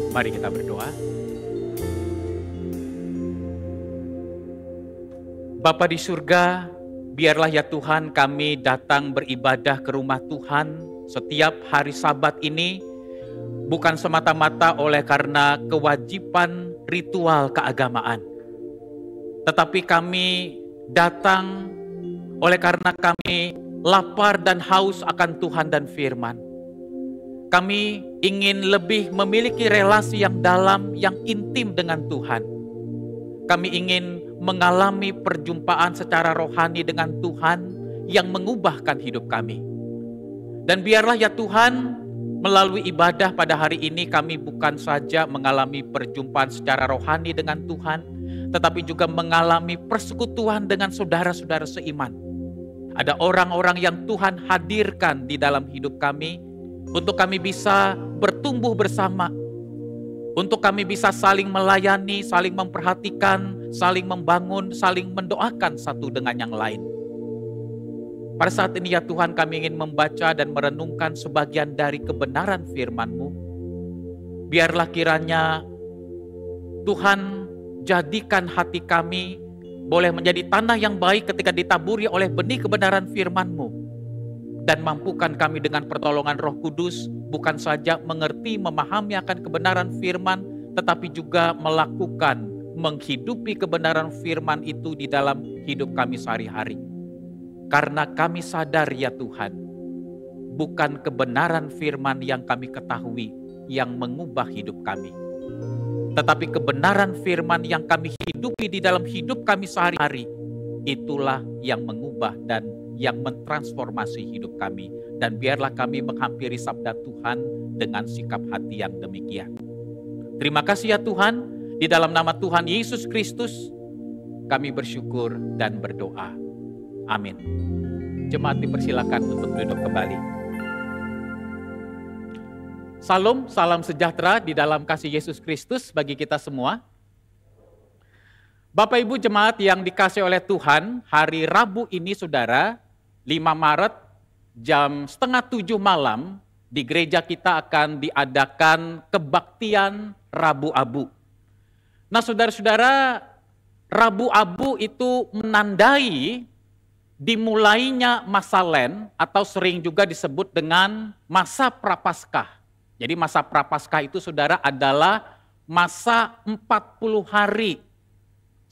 Mari kita berdoa. Bapa di surga, biarlah ya Tuhan kami datang beribadah ke rumah Tuhan setiap hari Sabat ini, bukan semata-mata oleh karena kewajiban ritual keagamaan. Tetapi kami datang oleh karena kami lapar dan haus akan Tuhan dan firman. Kami ingin lebih memiliki relasi yang dalam, yang intim dengan Tuhan. Kami ingin mengalami perjumpaan secara rohani dengan Tuhan yang mengubahkan hidup kami. Dan biarlah ya Tuhan, melalui ibadah pada hari ini kami bukan saja mengalami perjumpaan secara rohani dengan Tuhan, tetapi juga mengalami persekutuan dengan saudara-saudara seiman. Ada orang-orang yang Tuhan hadirkan di dalam hidup kami, untuk kami bisa bertumbuh bersama, untuk kami bisa saling melayani, saling memperhatikan, saling membangun, saling mendoakan satu dengan yang lain. Pada saat ini ya Tuhan, kami ingin membaca dan merenungkan sebagian dari kebenaran firman-Mu. Biarlah kiranya Tuhan jadikan hati kami boleh menjadi tanah yang baik ketika ditaburi oleh benih kebenaran firman-Mu. Dan mampukan kami dengan pertolongan Roh Kudus bukan saja mengerti, memahami akan kebenaran firman, tetapi juga melakukan, menghidupi kebenaran firman itu di dalam hidup kami sehari-hari. Karena kami sadar ya Tuhan, bukan kebenaran firman yang kami ketahui yang mengubah hidup kami, tetapi kebenaran firman yang kami hidupi di dalam hidup kami sehari-hari, itulah yang mengubah dan yang mentransformasi hidup kami. Dan biarlah kami menghampiri sabda Tuhan dengan sikap hati yang demikian. Terima kasih ya Tuhan, di dalam nama Tuhan Yesus Kristus kami bersyukur dan berdoa. Amin. Jemaat dipersilakan untuk duduk kembali. Salam, salam sejahtera di dalam kasih Yesus Kristus bagi kita semua. Bapak Ibu jemaat yang dikasihi oleh Tuhan, hari Rabu ini saudara, 5 Maret jam 6:30 malam di gereja kita akan diadakan kebaktian Rabu Abu. Nah saudara-saudara, Rabu Abu itu menandai dimulainya masa Lent atau sering juga disebut dengan masa Prapaskah. Jadi masa Prapaskah itu saudara adalah masa 40 hari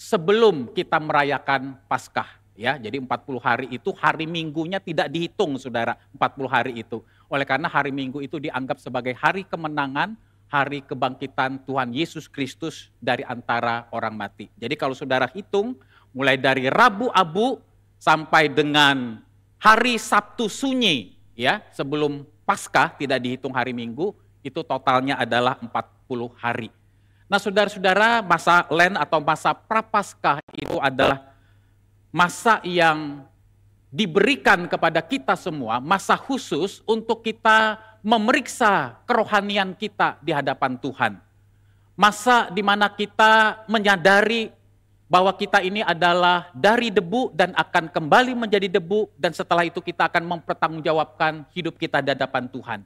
sebelum kita merayakan Paskah. Ya, jadi 40 hari itu hari Minggunya tidak dihitung saudara, 40 hari itu. Oleh karena hari Minggu itu dianggap sebagai hari kemenangan, hari kebangkitan Tuhan Yesus Kristus dari antara orang mati. Jadi kalau saudara hitung, mulai dari Rabu Abu sampai dengan hari Sabtu Sunyi, ya sebelum Paskah tidak dihitung hari Minggu, itu totalnya adalah 40 hari. Nah saudara-saudara, masa Lent atau masa Prapaskah itu adalah masa yang diberikan kepada kita semua, masa khusus untuk kita memeriksa kerohanian kita di hadapan Tuhan. Masa di mana kita menyadari bahwa kita ini adalah dari debu dan akan kembali menjadi debu, dan setelah itu kita akan mempertanggungjawabkan hidup kita di hadapan Tuhan.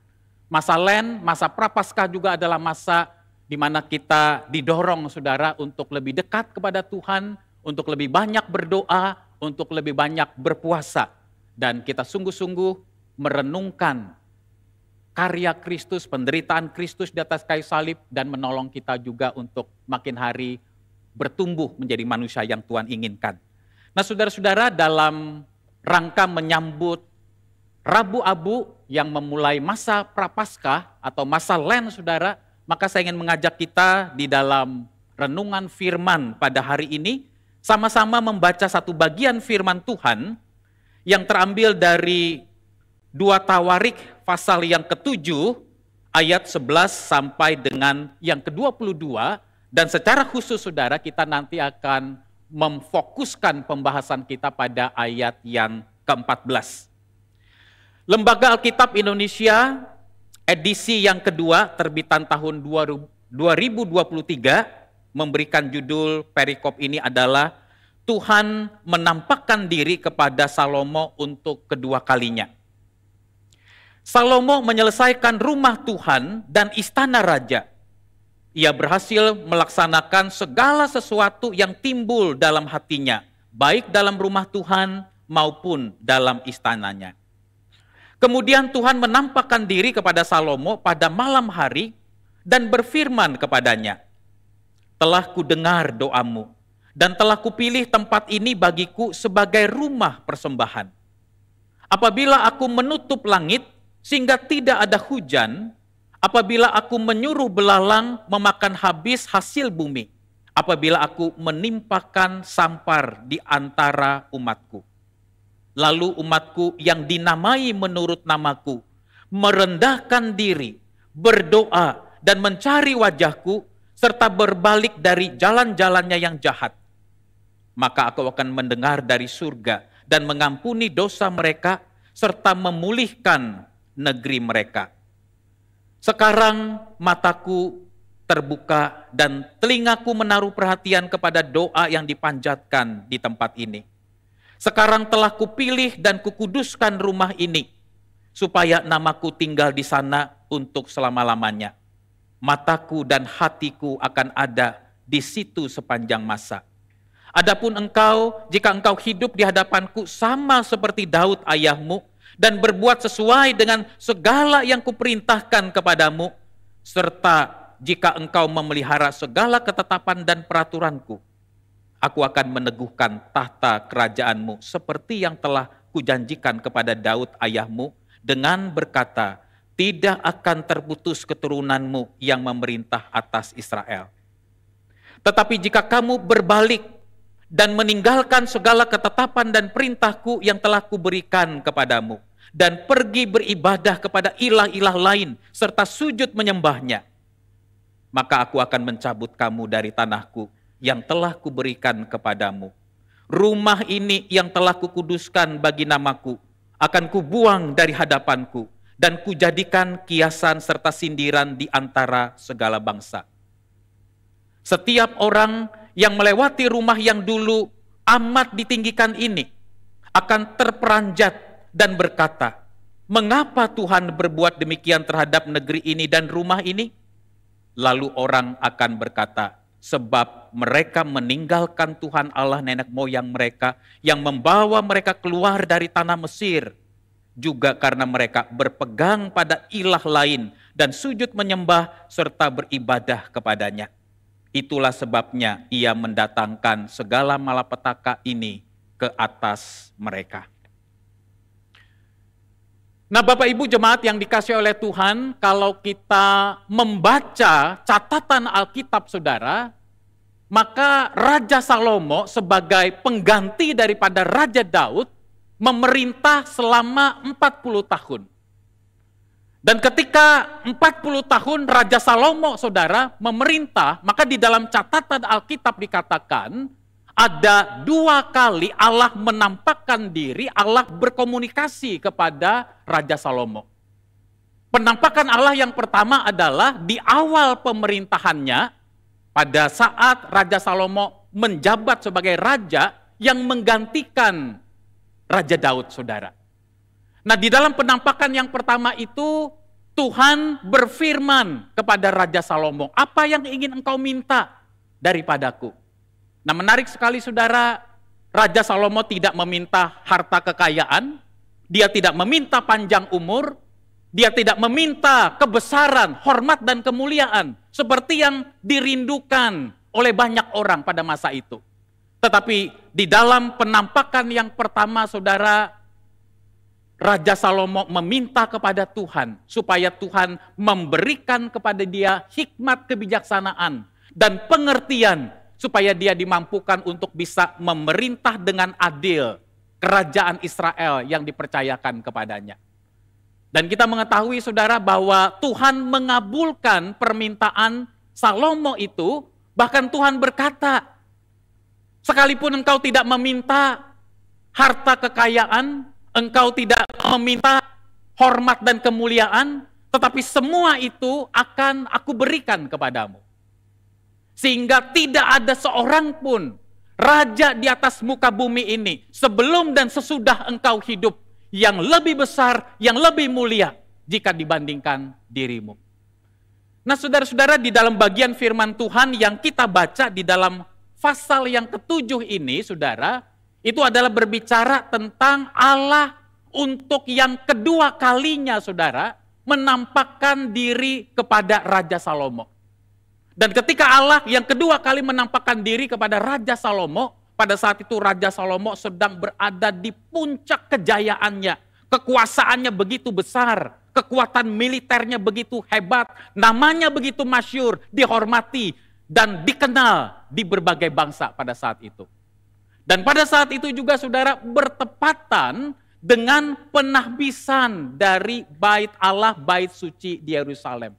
Masa Lent, masa Prapaskah juga adalah masa di mana kita didorong saudara untuk lebih dekat kepada Tuhan, untuk lebih banyak berdoa, untuk lebih banyak berpuasa. Dan kita sungguh-sungguh merenungkan karya Kristus, penderitaan Kristus di atas kayu salib, dan menolong kita juga untuk makin hari bertumbuh menjadi manusia yang Tuhan inginkan. Nah saudara-saudara, dalam rangka menyambut Rabu Abu yang memulai masa Prapaskah atau masa Lent saudara, maka saya ingin mengajak kita di dalam renungan firman pada hari ini, sama-sama membaca satu bagian firman Tuhan yang terambil dari 2 Tawarik pasal yang ke-7 ayat 11 sampai dengan yang ke-22, dan secara khusus saudara kita nanti akan memfokuskan pembahasan kita pada ayat yang ke-14. Lembaga Alkitab Indonesia edisi yang kedua terbitan tahun 2023 memberikan judul perikop ini adalah Tuhan menampakkan diri kepada Salomo untuk kedua kalinya. Salomo menyelesaikan rumah Tuhan dan istana raja. Ia berhasil melaksanakan segala sesuatu yang timbul dalam hatinya, baik dalam rumah Tuhan maupun dalam istananya. Kemudian Tuhan menampakkan diri kepada Salomo pada malam hari dan berfirman kepadanya, "Telah kudengar doamu, dan telah kupilih tempat ini bagiku sebagai rumah persembahan. Apabila aku menutup langit sehingga tidak ada hujan, apabila aku menyuruh belalang memakan habis hasil bumi, apabila aku menimpakan sampar di antara umatku. Lalu umatku yang dinamai menurut namaku merendahkan diri, berdoa dan mencari wajahku, serta berbalik dari jalan-jalannya yang jahat. Maka aku akan mendengar dari surga dan mengampuni dosa mereka, serta memulihkan negeri mereka. Sekarang mataku terbuka dan telingaku menaruh perhatian kepada doa yang dipanjatkan di tempat ini. Sekarang telah kupilih dan kukuduskan rumah ini, supaya namaku tinggal di sana untuk selama-lamanya. Mataku dan hatiku akan ada di situ sepanjang masa. Adapun engkau, jika engkau hidup di hadapanku sama seperti Daud ayahmu, dan berbuat sesuai dengan segala yang kuperintahkan kepadamu, serta jika engkau memelihara segala ketetapan dan peraturanku, aku akan meneguhkan tahta kerajaanmu seperti yang telah kujanjikan kepada Daud ayahmu, dengan berkata, tidak akan terputus keturunanmu yang memerintah atas Israel. Tetapi jika kamu berbalik dan meninggalkan segala ketetapan dan perintahku yang telah kuberikan kepadamu, dan pergi beribadah kepada ilah-ilah lain, serta sujud menyembahnya, maka aku akan mencabut kamu dari tanahku yang telah kuberikan kepadamu. Rumah ini yang telah kukuduskan bagi namaku, akan kubuang dari hadapanku, dan kujadikan kiasan serta sindiran di antara segala bangsa. Setiap orang yang melewati rumah yang dulu amat ditinggikan ini akan terperanjat dan berkata, mengapa Tuhan berbuat demikian terhadap negeri ini dan rumah ini? Lalu orang akan berkata, sebab mereka meninggalkan Tuhan Allah nenek moyang mereka yang membawa mereka keluar dari tanah Mesir, juga karena mereka berpegang pada ilah lain dan sujud menyembah serta beribadah kepadanya. Itulah sebabnya ia mendatangkan segala malapetaka ini ke atas mereka. Nah, Bapak Ibu jemaat yang dikasihi oleh Tuhan, kalau kita membaca catatan Alkitab saudara, maka Raja Salomo sebagai pengganti daripada Raja Daud memerintah selama 40 tahun. Dan ketika 40 tahun Raja Salomo saudara memerintah, maka di dalam catatan Alkitab dikatakan, ada 2 kali Allah menampakkan diri, Allah berkomunikasi kepada Raja Salomo. Penampakan Allah yang pertama adalah di awal pemerintahannya, pada saat Raja Salomo menjabat sebagai raja yang menggantikan Raja Daud, saudara. Nah, di dalam penampakan yang pertama itu, Tuhan berfirman kepada Raja Salomo, apa yang ingin engkau minta daripadaku? Nah, menarik sekali saudara, Raja Salomo tidak meminta harta kekayaan, dia tidak meminta panjang umur, dia tidak meminta kebesaran, hormat dan kemuliaan seperti yang dirindukan oleh banyak orang pada masa itu. Tetapi di dalam penampakan yang pertama saudara, Raja Salomo meminta kepada Tuhan supaya Tuhan memberikan kepada dia hikmat kebijaksanaan dan pengertian supaya dia dimampukan untuk bisa memerintah dengan adil kerajaan Israel yang dipercayakan kepadanya. Dan kita mengetahui saudara bahwa Tuhan mengabulkan permintaan Salomo itu, bahkan Tuhan berkata, sekalipun engkau tidak meminta harta kekayaan, engkau tidak meminta hormat dan kemuliaan, tetapi semua itu akan aku berikan kepadamu. Sehingga tidak ada seorang pun raja di atas muka bumi ini sebelum dan sesudah engkau hidup yang lebih besar, yang lebih mulia jika dibandingkan dirimu. Nah, saudara-saudara, di dalam bagian firman Tuhan yang kita baca di dalam pasal yang ke-7 ini, saudara, itu adalah berbicara tentang Allah untuk yang kedua kalinya, saudara, menampakkan diri kepada Raja Salomo. Dan ketika Allah yang kedua kali menampakkan diri kepada Raja Salomo, pada saat itu Raja Salomo sedang berada di puncak kejayaannya. Kekuasaannya begitu besar, kekuatan militernya begitu hebat, namanya begitu masyhur, dihormati, dan dikenal di berbagai bangsa pada saat itu. Dan pada saat itu juga saudara bertepatan dengan penahbisan dari bait Allah, bait suci di Yerusalem.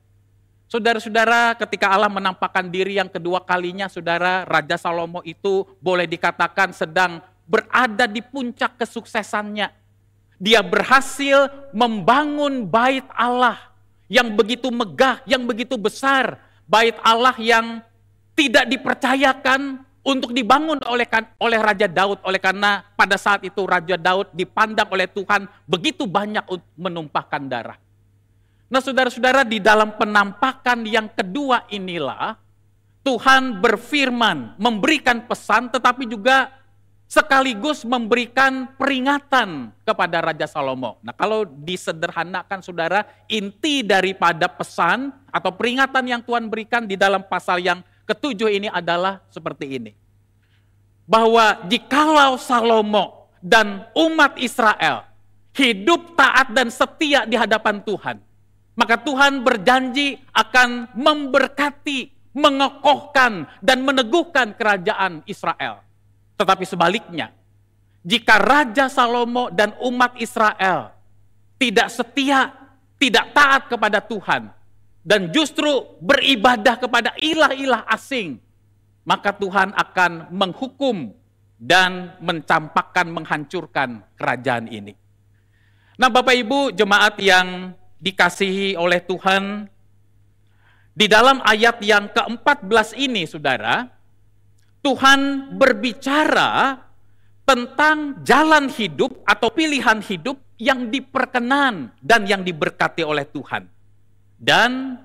Saudara-saudara, ketika Allah menampakkan diri yang kedua kalinya, saudara, Raja Salomo itu boleh dikatakan sedang berada di puncak kesuksesannya. Dia berhasil membangun bait Allah yang begitu megah, yang begitu besar. Bait Allah yang tidak dipercayakan untuk dibangun oleh Raja Daud. Oleh karena pada saat itu Raja Daud dipandang oleh Tuhan begitu banyak menumpahkan darah. Nah, saudara-saudara, di dalam penampakan yang kedua inilah Tuhan berfirman, memberikan pesan, tetapi juga sekaligus memberikan peringatan kepada Raja Salomo. Nah, kalau disederhanakan, saudara, inti daripada pesan atau peringatan yang Tuhan berikan di dalam pasal yang ke-7 ini adalah seperti ini. Bahwa jikalau Salomo dan umat Israel hidup taat dan setia di hadapan Tuhan, maka Tuhan berjanji akan memberkati, mengokohkan, dan meneguhkan kerajaan Israel. Tetapi sebaliknya, jika Raja Salomo dan umat Israel tidak setia, tidak taat kepada Tuhan, dan justru beribadah kepada ilah-ilah asing, maka Tuhan akan menghukum dan mencampakkan, menghancurkan kerajaan ini. Nah, Bapak Ibu jemaat yang dikasihi oleh Tuhan, di dalam ayat yang ke-14 ini, saudara, Tuhan berbicara tentang jalan hidup atau pilihan hidup yang diperkenan dan yang diberkati oleh Tuhan. Dan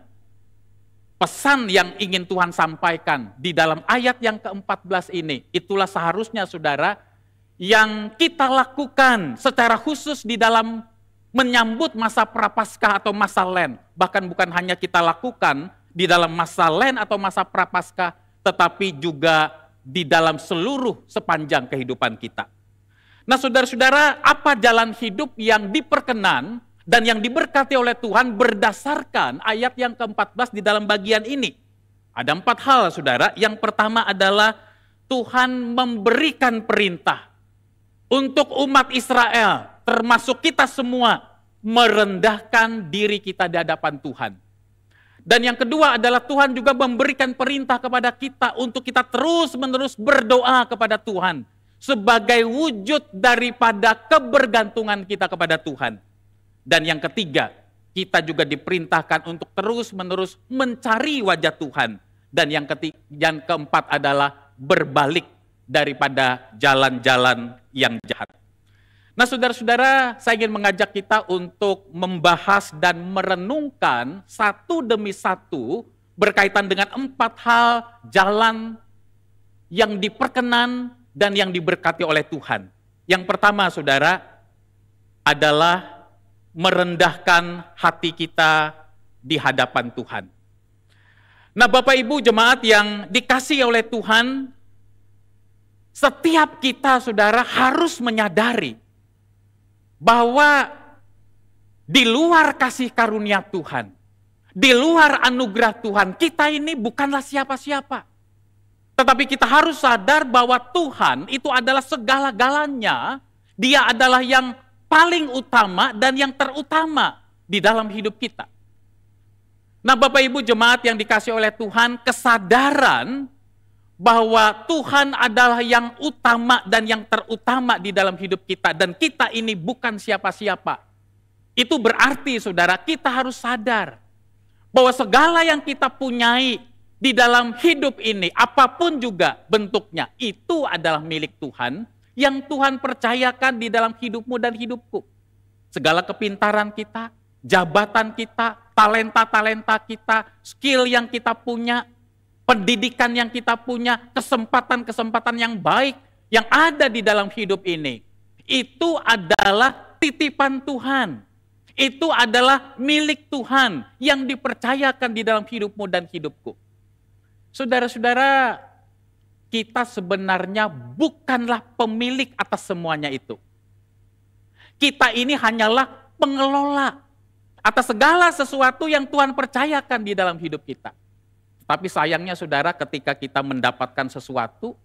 pesan yang ingin Tuhan sampaikan di dalam ayat yang ke-14 ini, itulah seharusnya, saudara, yang kita lakukan secara khusus di dalam menyambut masa Prapaskah atau masa Lent. Bahkan bukan hanya kita lakukan di dalam masa Lent atau masa Prapaskah, tetapi juga di dalam seluruh sepanjang kehidupan kita. Nah, saudara-saudara, apa jalan hidup yang diperkenan dan yang diberkati oleh Tuhan berdasarkan ayat yang ke-14 di dalam bagian ini? Ada 4 hal, saudara. Yang pertama adalah Tuhan memberikan perintah untuk umat Israel, termasuk kita semua, merendahkan diri kita di hadapan Tuhan. Dan yang kedua adalah Tuhan juga memberikan perintah kepada kita untuk kita terus-menerus berdoa kepada Tuhan sebagai wujud daripada kebergantungan kita kepada Tuhan. Dan yang ketiga, kita juga diperintahkan untuk terus-menerus mencari wajah Tuhan. Dan yang keempat adalah berbalik daripada jalan-jalan yang jahat. Nah, saudara-saudara, saya ingin mengajak kita untuk membahas dan merenungkan satu demi satu berkaitan dengan 4 hal jalan yang diperkenan dan yang diberkati oleh Tuhan. Yang pertama, saudara, adalah merendahkan hati kita di hadapan Tuhan. Nah, Bapak Ibu jemaat yang dikasihi oleh Tuhan, setiap kita, saudara, harus menyadari bahwa di luar kasih karunia Tuhan, di luar anugerah Tuhan, kita ini bukanlah siapa-siapa. Tetapi kita harus sadar bahwa Tuhan itu adalah segala-galanya. Dia adalah yang paling utama dan yang terutama di dalam hidup kita. Nah, Bapak Ibu jemaat yang dikasihi oleh Tuhan, kesadaran bahwa Tuhan adalah yang utama dan yang terutama di dalam hidup kita, dan kita ini bukan siapa-siapa. Itu berarti, saudara, kita harus sadar bahwa segala yang kita punyai di dalam hidup ini, apapun juga bentuknya, itu adalah milik Tuhan yang Tuhan percayakan di dalam hidupmu dan hidupku. Segala kepintaran kita, jabatan kita, talenta-talenta kita, skill yang kita punya, pendidikan yang kita punya, kesempatan-kesempatan yang baik yang ada di dalam hidup ini. Itu adalah titipan Tuhan. Itu adalah milik Tuhan yang dipercayakan di dalam hidupmu dan hidupku. Saudara-saudara, kita sebenarnya bukanlah pemilik atas semuanya itu. Kita ini hanyalah pengelola atas segala sesuatu yang Tuhan percayakan di dalam hidup kita. Tapi sayangnya saudara, ketika kita mendapatkan sesuatu,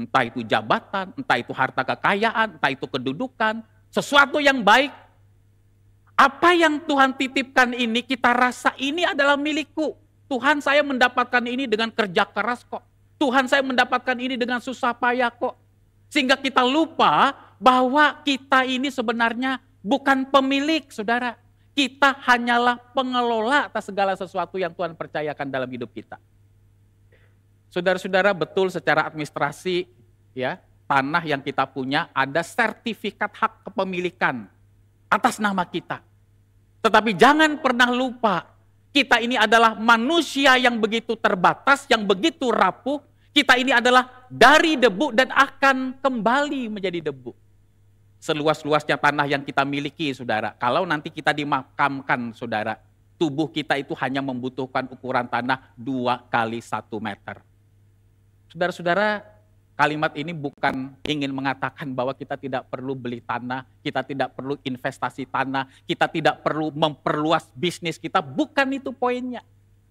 entah itu jabatan, entah itu harta kekayaan, entah itu kedudukan, sesuatu yang baik, apa yang Tuhan titipkan ini kita rasa ini adalah milikku. Tuhan, saya mendapatkan ini dengan kerja keras kok. Tuhan, saya mendapatkan ini dengan susah payah kok. Sehingga kita lupa bahwa kita ini sebenarnya bukan pemilik, saudara. Kita hanyalah pengelola atas segala sesuatu yang Tuhan percayakan dalam hidup kita. Saudara-saudara, betul secara administrasi, ya, tanah yang kita punya ada sertifikat hak kepemilikan atas nama kita. Tetapi jangan pernah lupa, kita ini adalah manusia yang begitu terbatas, yang begitu rapuh. Kita ini adalah dari debu dan akan kembali menjadi debu. Seluas-luasnya tanah yang kita miliki, saudara. Kalau nanti kita dimakamkan, saudara, tubuh kita itu hanya membutuhkan ukuran tanah 2 kali 1 meter. Saudara-saudara, kalimat ini bukan ingin mengatakan bahwa kita tidak perlu beli tanah, kita tidak perlu investasi tanah, kita tidak perlu memperluas bisnis kita. Bukan itu poinnya.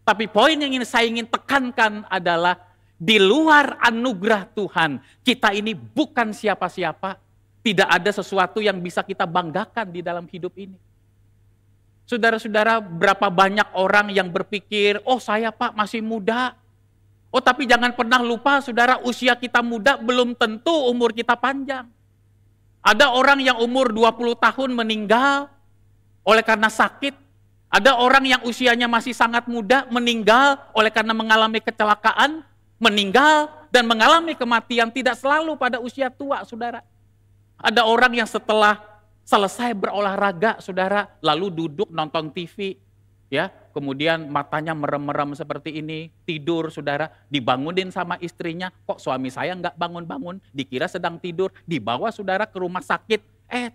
Tapi poin yang saya ingin tekankan adalah di luar anugerah Tuhan, kita ini bukan siapa-siapa. Tidak ada sesuatu yang bisa kita banggakan di dalam hidup ini. Saudara-saudara, berapa banyak orang yang berpikir, oh saya Pak masih muda. Oh tapi jangan pernah lupa saudara, usia kita muda belum tentu umur kita panjang. Ada orang yang umur 20 tahun meninggal oleh karena sakit. Ada orang yang usianya masih sangat muda meninggal oleh karena mengalami kecelakaan. Meninggal dan mengalami kematian tidak selalu pada usia tua, saudara. Ada orang yang setelah selesai berolahraga, saudara, lalu duduk nonton TV, ya, kemudian matanya merem-merem seperti ini, tidur, saudara, dibangunin sama istrinya, kok suami saya nggak bangun-bangun, dikira sedang tidur, dibawa saudara ke rumah sakit,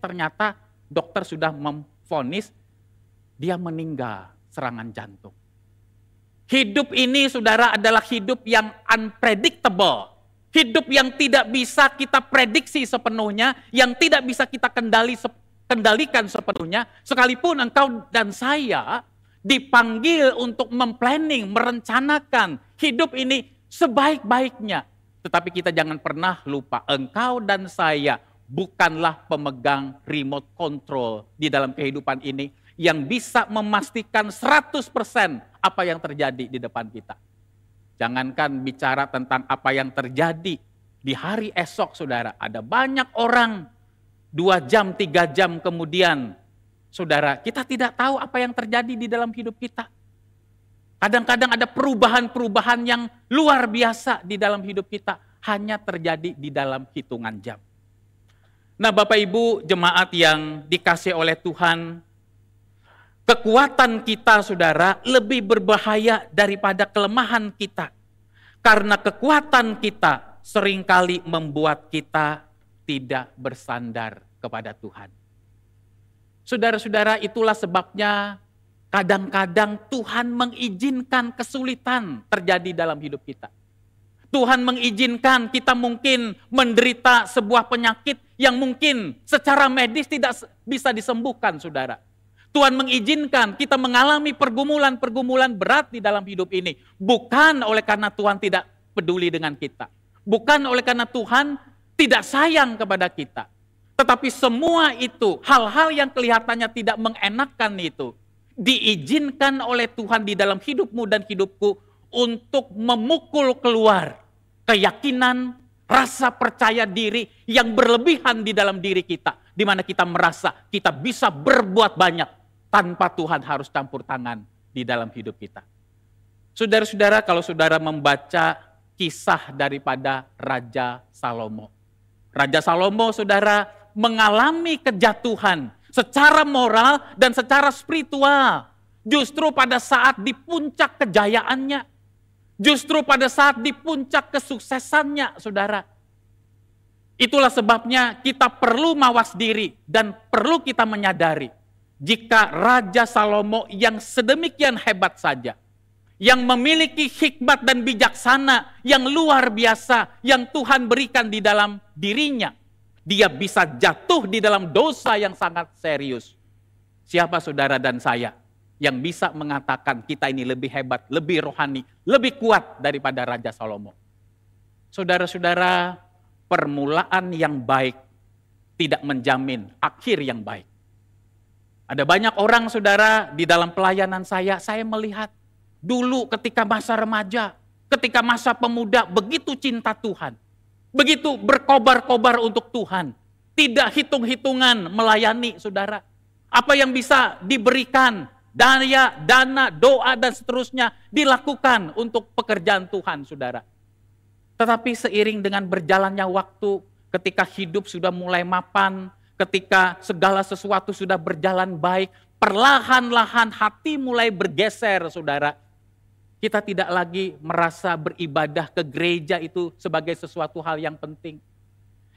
ternyata dokter sudah memvonis dia meninggal serangan jantung. Hidup ini, saudara, adalah hidup yang unpredictable. Hidup yang tidak bisa kita prediksi sepenuhnya, yang tidak bisa kita kendalikan sepenuhnya, sekalipun engkau dan saya dipanggil untuk memplanning, merencanakan hidup ini sebaik-baiknya. Tetapi kita jangan pernah lupa, engkau dan saya bukanlah pemegang remote control di dalam kehidupan ini yang bisa memastikan 100% apa yang terjadi di depan kita. Jangankan bicara tentang apa yang terjadi di hari esok, saudara. Ada banyak orang 2 jam, 3 jam kemudian, saudara, kita tidak tahu apa yang terjadi di dalam hidup kita. Kadang-kadang ada perubahan-perubahan yang luar biasa di dalam hidup kita, hanya terjadi di dalam hitungan jam. Nah, Bapak Ibu jemaat yang dikasih oleh Tuhan, kekuatan kita, saudara, lebih berbahaya daripada kelemahan kita. Karena kekuatan kita seringkali membuat kita tidak bersandar kepada Tuhan. Saudara-saudara, itulah sebabnya kadang-kadang Tuhan mengizinkan kesulitan terjadi dalam hidup kita. Tuhan mengizinkan kita mungkin menderita sebuah penyakit yang mungkin secara medis tidak bisa disembuhkan, saudara. Tuhan mengizinkan kita mengalami pergumulan-pergumulan berat di dalam hidup ini. Bukan oleh karena Tuhan tidak peduli dengan kita. Bukan oleh karena Tuhan tidak sayang kepada kita. Tetapi semua itu, hal-hal yang kelihatannya tidak mengenakan itu, diizinkan oleh Tuhan di dalam hidupmu dan hidupku untuk memukul keluar keyakinan, rasa percaya diri yang berlebihan di dalam diri kita. Di mana kita merasa kita bisa berbuat banyak tanpa Tuhan harus campur tangan di dalam hidup kita. Saudara-saudara, kalau saudara membaca kisah daripada Raja Salomo. Raja Salomo, saudara, mengalami kejatuhan secara moral dan secara spiritual. justru pada saat di puncak kejayaannya, justru pada saat di puncak kesuksesannya, saudara. Itulah sebabnya kita perlu mawas diri dan perlu kita menyadari jika Raja Salomo yang sedemikian hebat saja, yang memiliki hikmat dan bijaksana yang luar biasa yang Tuhan berikan di dalam dirinya, dia bisa jatuh di dalam dosa yang sangat serius. Siapa saudara dan saya yang bisa mengatakan kita ini lebih hebat, lebih rohani, lebih kuat daripada Raja Salomo? Saudara-saudara, permulaan yang baik tidak menjamin akhir yang baik. Ada banyak orang, saudara, di dalam pelayanan saya melihat dulu ketika masa remaja, ketika masa pemuda, begitu cinta Tuhan, begitu berkobar-kobar untuk Tuhan, tidak hitung-hitungan melayani, saudara. Apa yang bisa diberikan, dana, doa, dan seterusnya dilakukan untuk pekerjaan Tuhan, saudara. Tetapi seiring dengan berjalannya waktu, ketika hidup sudah mulai mapan, ketika segala sesuatu sudah berjalan baik, perlahan-lahan hati mulai bergeser, saudara. Kita tidak lagi merasa beribadah ke gereja itu sebagai sesuatu hal yang penting.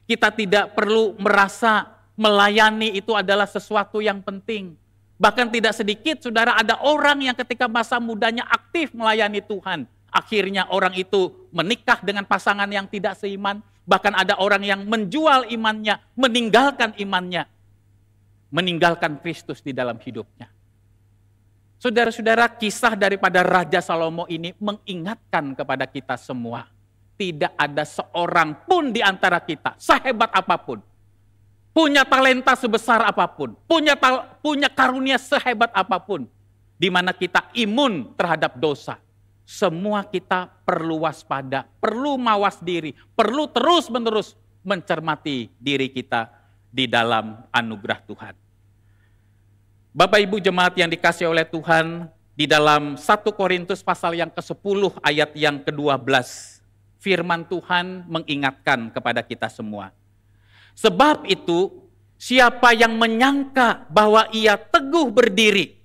Kita tidak perlu merasa melayani itu adalah sesuatu yang penting. Bahkan tidak sedikit, saudara, ada orang yang ketika masa mudanya aktif melayani Tuhan. Akhirnya orang itu menikah dengan pasangan yang tidak seiman. Bahkan ada orang yang menjual imannya, meninggalkan imannya. Meninggalkan Kristus di dalam hidupnya. Saudara-saudara, kisah daripada Raja Salomo ini mengingatkan kepada kita semua. Tidak ada seorang pun di antara kita, sehebat apapun, punya talenta sebesar apapun, punya karunia sehebat apapun, di mana kita imun terhadap dosa. Semua kita perlu waspada, perlu mawas diri, perlu terus-menerus mencermati diri kita di dalam anugerah Tuhan. Bapak Ibu jemaat yang dikasihi oleh Tuhan, di dalam 1 Korintus pasal yang ke-10 ayat yang ke-12, firman Tuhan mengingatkan kepada kita semua. Sebab itu, siapa yang menyangka bahwa ia teguh berdiri,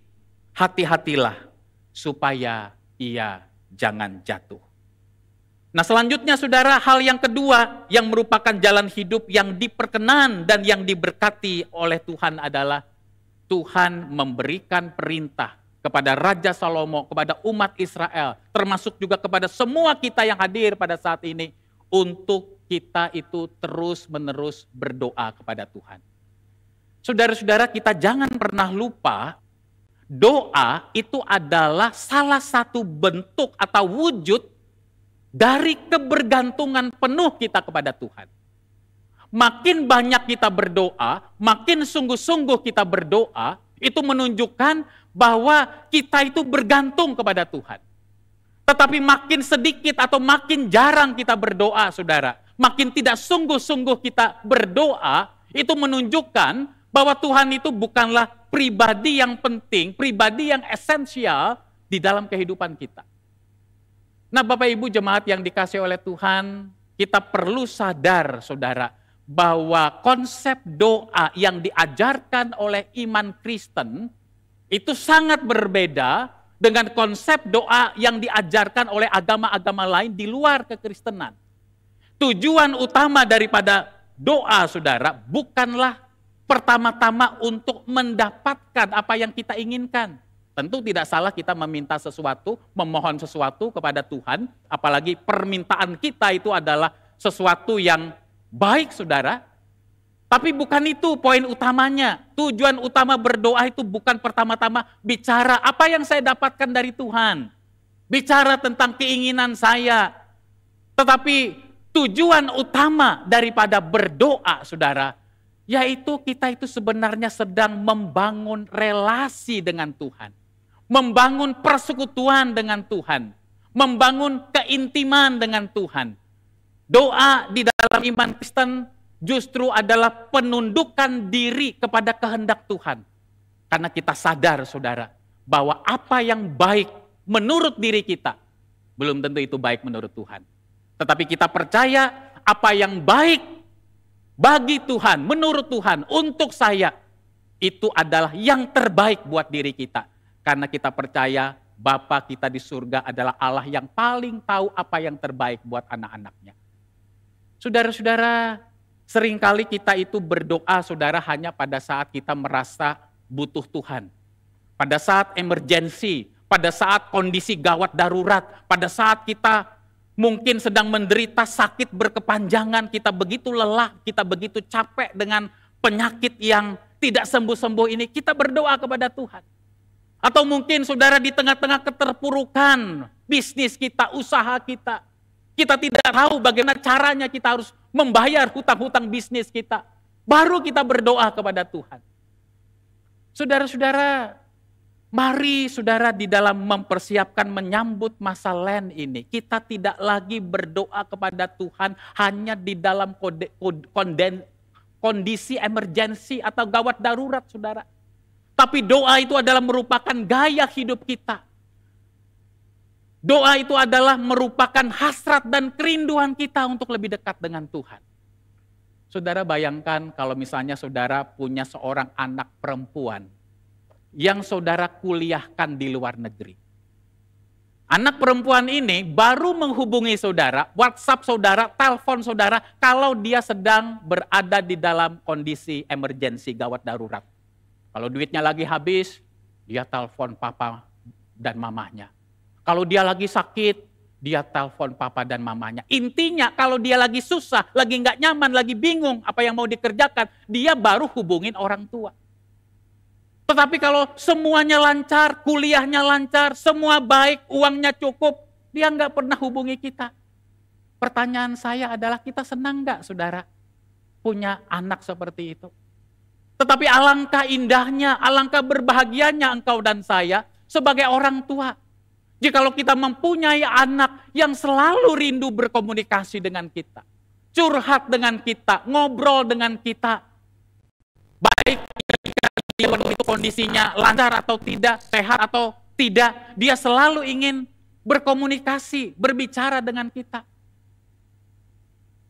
hati-hatilah supaya ia jangan jatuh. Nah, selanjutnya saudara, hal yang kedua yang merupakan jalan hidup yang diperkenan dan yang diberkati oleh Tuhan adalah Tuhan memberikan perintah kepada Raja Salomo, kepada umat Israel, termasuk juga kepada semua kita yang hadir pada saat ini, untuk kita itu terus-menerus berdoa kepada Tuhan. Saudara-saudara, kita jangan pernah lupa, doa itu adalah salah satu bentuk atau wujud dari kebergantungan penuh kita kepada Tuhan. Makin banyak kita berdoa, makin sungguh-sungguh kita berdoa, itu menunjukkan bahwa kita itu bergantung kepada Tuhan. Tetapi makin sedikit atau makin jarang kita berdoa, saudara, makin tidak sungguh-sungguh kita berdoa, itu menunjukkan bahwa Tuhan itu bukanlah pribadi yang penting, pribadi yang esensial di dalam kehidupan kita. Nah, Bapak Ibu jemaat yang dikasihi oleh Tuhan, kita perlu sadar, saudara, bahwa konsep doa yang diajarkan oleh iman Kristen itu sangat berbeda dengan konsep doa yang diajarkan oleh agama-agama lain di luar kekristenan. Tujuan utama daripada doa, saudara, bukanlah pertama-tama untuk mendapatkan apa yang kita inginkan. Tentu tidak salah kita meminta sesuatu, memohon sesuatu kepada Tuhan, apalagi permintaan kita itu adalah sesuatu yang baik, saudara. Tapi bukan itu poin utamanya. Tujuan utama berdoa itu bukan pertama-tama bicara apa yang saya dapatkan dari Tuhan. Bicara tentang keinginan saya. Tetapi tujuan utama daripada berdoa, saudara, yaitu kita itu sebenarnya sedang membangun relasi dengan Tuhan. Membangun persekutuan dengan Tuhan. Membangun keintiman dengan Tuhan. Doa di dalam iman Kristen justru adalah penundukan diri kepada kehendak Tuhan. Karena kita sadar, saudara, bahwa apa yang baik menurut diri kita, belum tentu itu baik menurut Tuhan. Tetapi kita percaya apa yang baik bagi Tuhan, menurut Tuhan, untuk saya, itu adalah yang terbaik buat diri kita. Karena kita percaya Bapa kita di surga adalah Allah yang paling tahu apa yang terbaik buat anak-anaknya. Saudara-saudara, seringkali kita itu berdoa, saudara, hanya pada saat kita merasa butuh Tuhan. Pada saat emergensi, pada saat kondisi gawat darurat, pada saat kita mungkin sedang menderita sakit berkepanjangan, kita begitu lelah, kita begitu capek dengan penyakit yang tidak sembuh-sembuh ini, kita berdoa kepada Tuhan. Atau mungkin saudara di tengah-tengah keterpurukan bisnis kita, usaha kita. Kita tidak tahu bagaimana caranya kita harus membayar hutang-hutang bisnis kita. Baru kita berdoa kepada Tuhan. Saudara-saudara, mari saudara di dalam mempersiapkan menyambut masa Lent ini, kita tidak lagi berdoa kepada Tuhan hanya di dalam kondisi emergensi atau gawat darurat, saudara. Tapi doa itu adalah merupakan gaya hidup kita. Doa itu adalah merupakan hasrat dan kerinduan kita untuk lebih dekat dengan Tuhan. Saudara bayangkan kalau misalnya saudara punya seorang anak perempuan yang saudara kuliahkan di luar negeri. Anak perempuan ini baru menghubungi saudara, WhatsApp saudara, telepon saudara, kalau dia sedang berada di dalam kondisi emergensi gawat darurat. Kalau duitnya lagi habis, dia telepon papa dan mamanya. Kalau dia lagi sakit, dia telepon papa dan mamanya. Intinya kalau dia lagi susah, lagi nggak nyaman, lagi bingung apa yang mau dikerjakan, dia baru hubungin orang tua. Tetapi kalau semuanya lancar, kuliahnya lancar, semua baik, uangnya cukup, dia nggak pernah hubungi kita. Pertanyaan saya adalah kita senang nggak saudara punya anak seperti itu? Tetapi alangkah indahnya, alangkah berbahagianya engkau dan saya sebagai orang tua. Jikalau kita mempunyai anak yang selalu rindu berkomunikasi dengan kita. Curhat dengan kita, ngobrol dengan kita. Baik ketika dia itu kondisinya lancar atau tidak, sehat atau tidak, dia selalu ingin berkomunikasi, berbicara dengan kita.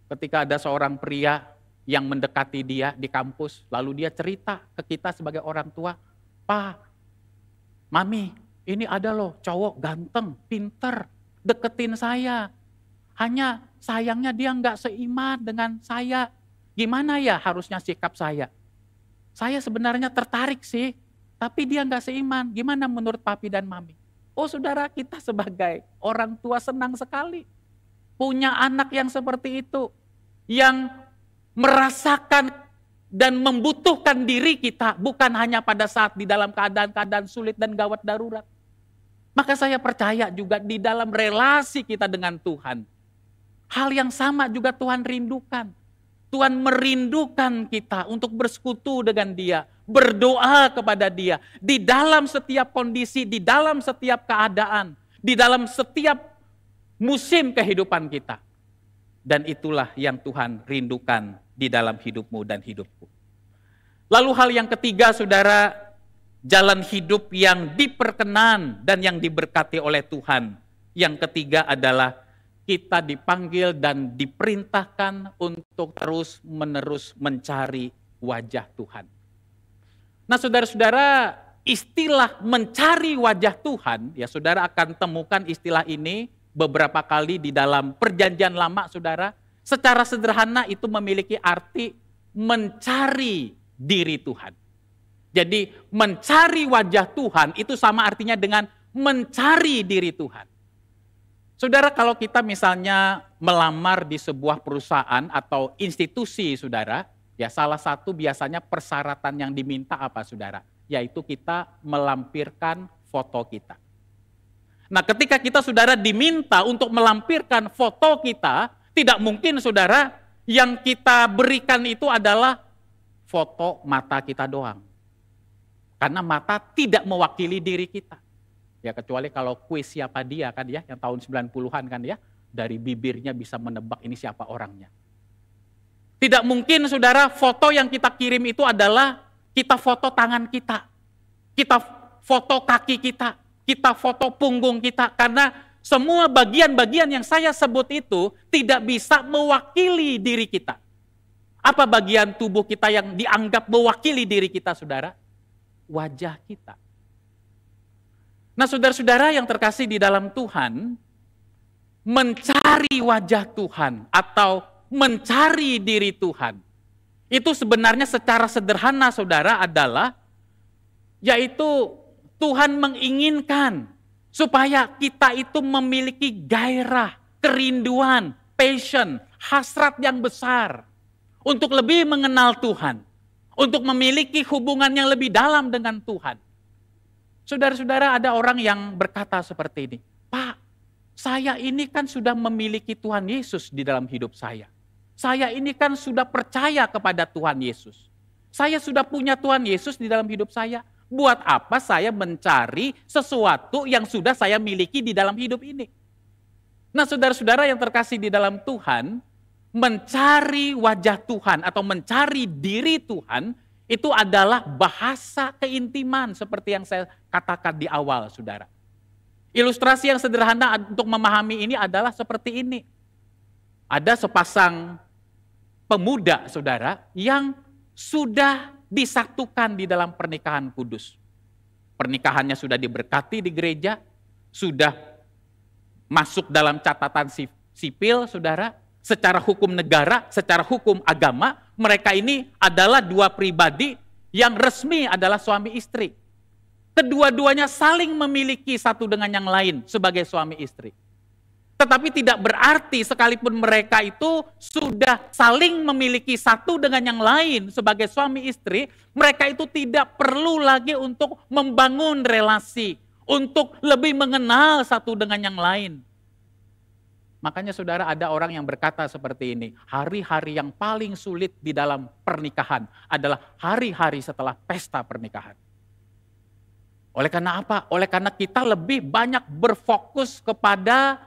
Ketika ada seorang pria yang mendekati dia di kampus, lalu dia cerita ke kita sebagai orang tua, "Pak, Mami, ini ada loh cowok ganteng, pinter, deketin saya. Hanya sayangnya dia nggak seiman dengan saya. Gimana ya harusnya sikap saya? Saya sebenarnya tertarik sih, tapi dia nggak seiman. Gimana menurut Papi dan Mami?" Oh saudara, kita sebagai orang tua senang sekali punya anak yang seperti itu, yang merasakan dan membutuhkan diri kita, bukan hanya pada saat di dalam keadaan-keadaan sulit dan gawat darurat. Maka saya percaya juga di dalam relasi kita dengan Tuhan, hal yang sama juga Tuhan rindukan. Tuhan merindukan kita untuk bersekutu dengan Dia, berdoa kepada Dia, di dalam setiap kondisi, di dalam setiap keadaan, di dalam setiap musim kehidupan kita. Dan itulah yang Tuhan rindukan di dalam hidupmu dan hidupku. Lalu hal yang ketiga, saudara, jalan hidup yang diperkenan dan yang diberkati oleh Tuhan. Yang ketiga adalah kita dipanggil dan diperintahkan untuk terus-menerus mencari wajah Tuhan. Nah saudara-saudara, istilah mencari wajah Tuhan, ya saudara akan temukan istilah ini beberapa kali di dalam Perjanjian Lama, saudara. Secara sederhana itu memiliki arti mencari diri Tuhan. Jadi mencari wajah Tuhan itu sama artinya dengan mencari diri Tuhan. Saudara, kalau kita misalnya melamar di sebuah perusahaan atau institusi, saudara, ya salah satu biasanya persyaratan yang diminta apa, saudara? Yaitu kita melampirkan foto kita. Nah, ketika kita, saudara, diminta untuk melampirkan foto kita, tidak mungkin, saudara, yang kita berikan itu adalah foto mata kita doang. Karena mata tidak mewakili diri kita. Ya, kecuali kalau kuis siapa dia kan ya, yang tahun 90-an kan ya, dari bibirnya bisa menebak ini siapa orangnya. Tidak mungkin, saudara, foto yang kita kirim itu adalah kita foto tangan kita. Kita foto kaki kita. Kita foto punggung kita. Karena semua bagian-bagian yang saya sebut itu tidak bisa mewakili diri kita. Apa bagian tubuh kita yang dianggap mewakili diri kita, saudara? Wajah kita. Nah, saudara-saudara yang terkasih di dalam Tuhan, mencari wajah Tuhan atau mencari diri Tuhan, itu sebenarnya secara sederhana saudara adalah, yaitu Tuhan menginginkan supaya kita itu memiliki gairah, kerinduan, passion, hasrat yang besar untuk lebih mengenal Tuhan, untuk memiliki hubungan yang lebih dalam dengan Tuhan. Saudara-saudara, ada orang yang berkata seperti ini, Pak, saya ini kan sudah memiliki Tuhan Yesus di dalam hidup saya. Saya ini kan sudah percaya kepada Tuhan Yesus. Saya sudah punya Tuhan Yesus di dalam hidup saya. Buat apa saya mencari sesuatu yang sudah saya miliki di dalam hidup ini? Nah, saudara-saudara yang terkasih di dalam Tuhan, mencari wajah Tuhan atau mencari diri Tuhan, itu adalah bahasa keintiman seperti yang saya katakan di awal, saudara. Ilustrasi yang sederhana untuk memahami ini adalah seperti ini. Ada sepasang pemuda, saudara, yang sudah disatukan di dalam pernikahan kudus. Pernikahannya sudah diberkati di gereja, sudah masuk dalam catatan sipil, saudara. Secara hukum negara, secara hukum agama, mereka ini adalah dua pribadi yang resmi adalah suami istri. Kedua-duanya saling memiliki satu dengan yang lain sebagai suami istri. Tetapi tidak berarti sekalipun mereka itu sudah saling memiliki satu dengan yang lain sebagai suami istri, mereka itu tidak perlu lagi untuk membangun relasi, untuk lebih mengenal satu dengan yang lain. Makanya saudara, ada orang yang berkata seperti ini, hari-hari yang paling sulit di dalam pernikahan adalah hari-hari setelah pesta pernikahan. Oleh karena apa? Oleh karena kita lebih banyak berfokus kepada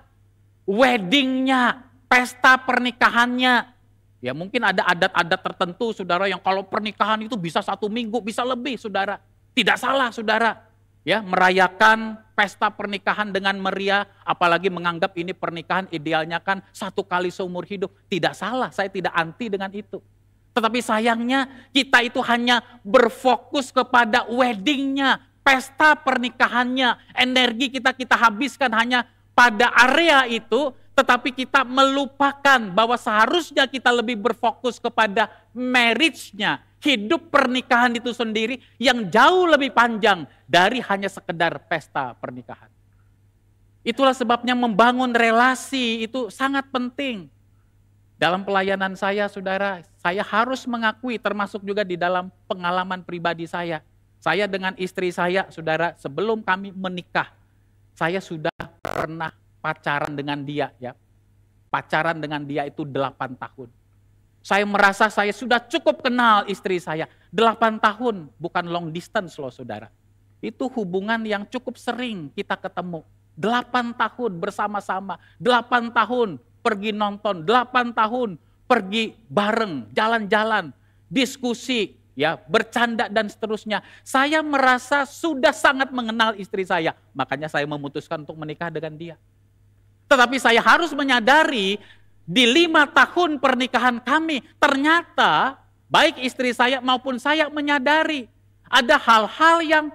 weddingnya, pesta pernikahannya. Ya mungkin ada adat-adat tertentu saudara yang kalau pernikahan itu bisa 1 minggu, bisa lebih saudara. Tidak salah saudara. Ya, merayakan pesta pernikahan dengan meriah, apalagi menganggap ini pernikahan idealnya kan 1 kali seumur hidup. Tidak salah, saya tidak anti dengan itu. Tetapi sayangnya kita itu hanya berfokus kepada weddingnya, pesta pernikahannya. Energi kita habiskan hanya pada area itu, tetapi kita melupakan bahwa seharusnya kita lebih berfokus kepada marriage-nya, hidup pernikahan itu sendiri yang jauh lebih panjang dari hanya sekedar pesta pernikahan. Itulah sebabnya membangun relasi itu sangat penting. Dalam pelayanan saya, saudara, saya harus mengakui termasuk juga di dalam pengalaman pribadi saya. Saya dengan istri saya, saudara, sebelum kami menikah, saya sudah pernah pacaran dengan dia, ya. Pacaran dengan dia itu 8 tahun. Saya merasa saya sudah cukup kenal istri saya. 8 tahun, bukan long distance loh saudara. Itu hubungan yang cukup sering kita ketemu. 8 tahun bersama-sama, 8 tahun pergi nonton, 8 tahun pergi bareng, jalan-jalan, diskusi, ya, bercanda dan seterusnya. Saya merasa sudah sangat mengenal istri saya, makanya saya memutuskan untuk menikah dengan dia. Tetapi saya harus menyadari di 5 tahun pernikahan kami, ternyata baik istri saya maupun saya menyadari ada hal-hal yang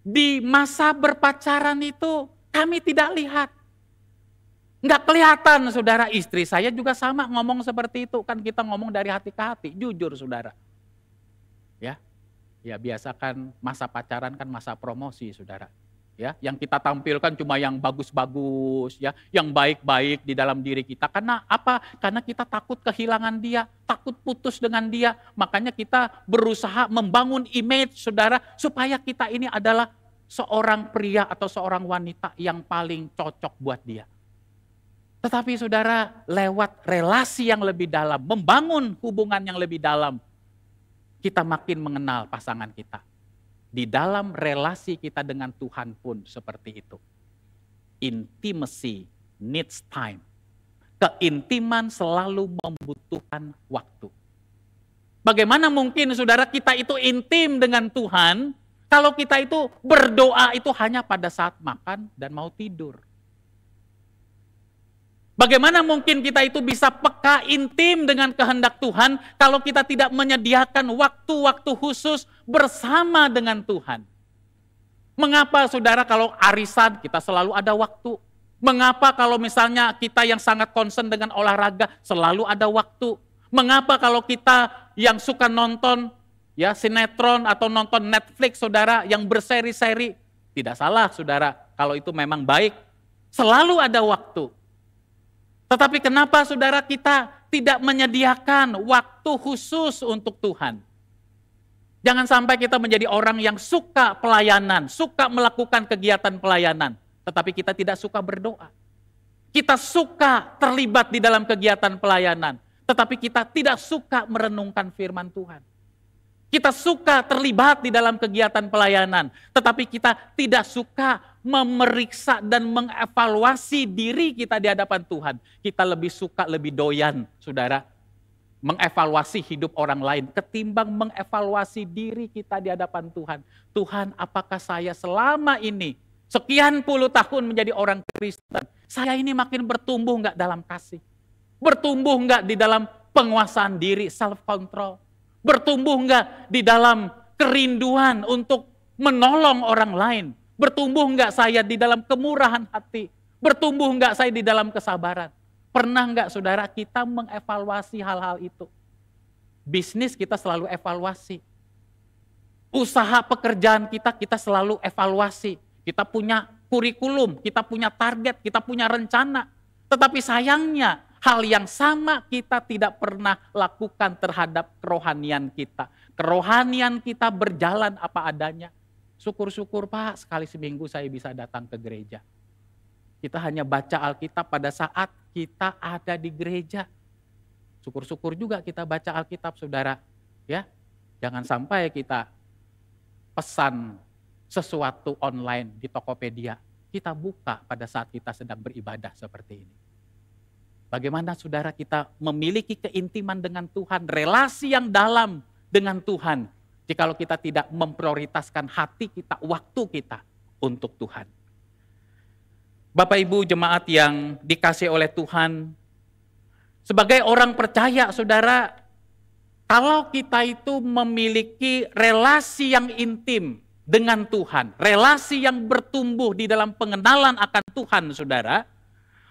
di masa berpacaran itu kami tidak lihat. Enggak kelihatan saudara, istri saya juga sama ngomong seperti itu. Kan kita ngomong dari hati ke hati, jujur saudara. Ya biasakan masa pacaran kan masa promosi saudara. Ya, yang kita tampilkan cuma yang bagus-bagus, ya, yang baik-baik di dalam diri kita. Karena apa? Karena kita takut kehilangan dia, takut putus dengan dia. Makanya kita berusaha membangun image saudara, supaya kita ini adalah seorang pria atau seorang wanita yang paling cocok buat dia. Tetapi saudara, lewat relasi yang lebih dalam, membangun hubungan yang lebih dalam, kita makin mengenal pasangan kita. Di dalam relasi kita dengan Tuhan pun seperti itu. Intimacy needs time. Keintiman selalu membutuhkan waktu. Bagaimana mungkin saudara kita itu intim dengan Tuhan kalau kita itu berdoa itu hanya pada saat makan dan mau tidur? Bagaimana mungkin kita itu bisa peka intim dengan kehendak Tuhan kalau kita tidak menyediakan waktu-waktu khusus bersama dengan Tuhan? Mengapa saudara kalau arisan kita selalu ada waktu? Mengapa kalau misalnya kita yang sangat concern dengan olahraga selalu ada waktu? Mengapa kalau kita yang suka nonton ya sinetron atau nonton Netflix saudara yang berseri-seri? Tidak salah saudara, kalau itu memang baik. Selalu ada waktu. Tetapi kenapa saudara kita tidak menyediakan waktu khusus untuk Tuhan? Jangan sampai kita menjadi orang yang suka pelayanan, suka melakukan kegiatan pelayanan, tetapi kita tidak suka berdoa. Kita suka terlibat di dalam kegiatan pelayanan, tetapi kita tidak suka merenungkan firman Tuhan. Kita suka terlibat di dalam kegiatan pelayanan, tetapi kita tidak suka memeriksa dan mengevaluasi diri kita di hadapan Tuhan. Kita lebih suka, lebih doyan, saudara, mengevaluasi hidup orang lain ketimbang mengevaluasi diri kita di hadapan Tuhan. Tuhan, apakah saya selama ini sekian puluh tahun menjadi orang Kristen, saya ini makin bertumbuh enggak dalam kasih? Bertumbuh enggak di dalam penguasaan diri, self control? Bertumbuh enggak di dalam kerinduan untuk menolong orang lain? Bertumbuh enggak saya di dalam kemurahan hati? Bertumbuh enggak saya di dalam kesabaran? Pernah enggak saudara kita mengevaluasi hal-hal itu? Bisnis kita selalu evaluasi. Usaha pekerjaan kita selalu evaluasi. Kita punya kurikulum, kita punya target, kita punya rencana. Tetapi sayangnya hal yang sama kita tidak pernah lakukan terhadap kerohanian kita. Kerohanian kita berjalan apa adanya. Syukur-syukur Pak, sekali seminggu saya bisa datang ke gereja. Kita hanya baca Alkitab pada saat kita ada di gereja. Syukur-syukur juga kita baca Alkitab, saudara. Ya, jangan sampai kita pesan sesuatu online di Tokopedia. Kita buka pada saat kita sedang beribadah seperti ini. Bagaimana saudara kita memiliki keintiman dengan Tuhan, relasi yang dalam dengan Tuhan. Jikalau kita tidak memprioritaskan hati kita, waktu kita untuk Tuhan. Bapak Ibu jemaat yang dikasih oleh Tuhan, sebagai orang percaya saudara, kalau kita itu memiliki relasi yang intim dengan Tuhan, relasi yang bertumbuh di dalam pengenalan akan Tuhan saudara,